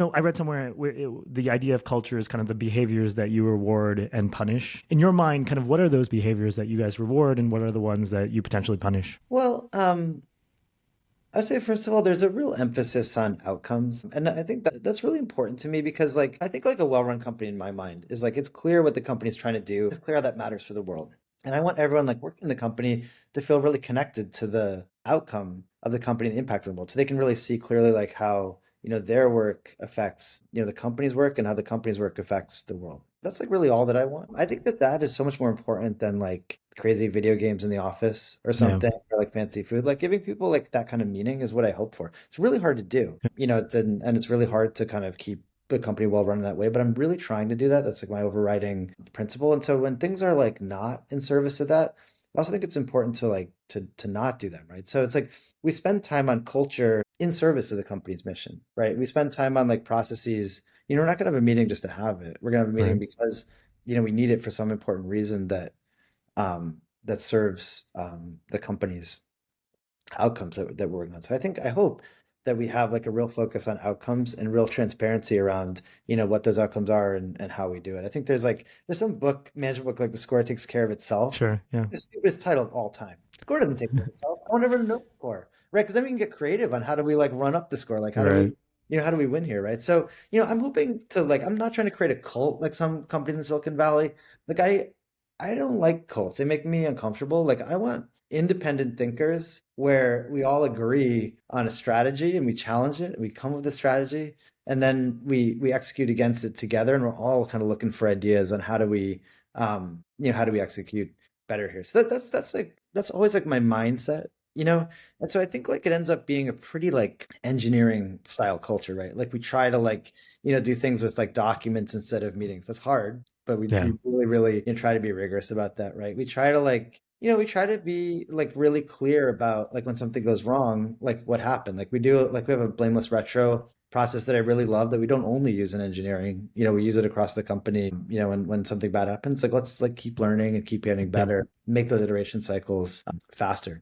No, I read somewhere where the idea of culture is kind of the behaviors that you reward and punish. In your mind, kind of what are those behaviors that you guys reward and what are the ones that you potentially punish? Well, I'd say first of all, there's a real emphasis on outcomes, and I think that that's really important to me because, like, I think like a well-run company in my mind is like it's clear what the company's trying to do. It's clear how that matters for the world, and I want everyone like working in the company to feel really connected to the outcome of the company and the impact of the world, so they can really see clearly like how their work affects the company's work and how the company's work affects the world. That's like really all that I want. I think that that is so much more important than like crazy video games in the office or Yeah. something, or like fancy food. Like giving people like that kind of meaning is what I hope for. It's really hard to do, and it's really hard to kind of keep the company well run that way. But I'm really trying to do that. That's like my overriding principle. And so when things are like not in service of that, I also think it's important to like to not do them, right? So it's like we spend time on culture in service of the company's mission, right? We spend time on like processes. We're not gonna have a meeting just to have it. We're gonna have a meeting Right. because we need it for some important reason that serves the company's outcomes that we're working on. So I hope that we have like a real focus on outcomes and real transparency around, what those outcomes are and how we do it. I think there's some management book like The Score Takes Care of Itself. Sure. Yeah. The stupidest title of all time. Score doesn't take care of itself. I want everyone to know the score, right? Because then we can get creative on how do we like run up the score? Like Right. how do we win here, right? So, I'm hoping to like I'm not trying to create a cult like some companies in Silicon Valley. Like I don't like cults. They make me uncomfortable. Like I want independent thinkers where we all agree on a strategy and we challenge it, and we come up with a strategy, and then we execute against it together, and we're all kind of looking for ideas on how do we execute better here. So that's always like my mindset. And so I think like it ends up being a pretty like engineering style culture, right? Like we try to like do things with like documents instead of meetings. That's hard, but Yeah. we really, really try to be rigorous about that, right? We try to like, we try to be like really clear about like when something goes wrong, like what happened. Like we have a blameless retro process that I really love that we don't only use in engineering. We use it across the company, when something bad happens, like let's like keep learning and keep getting Yeah. better, make those iteration cycles faster.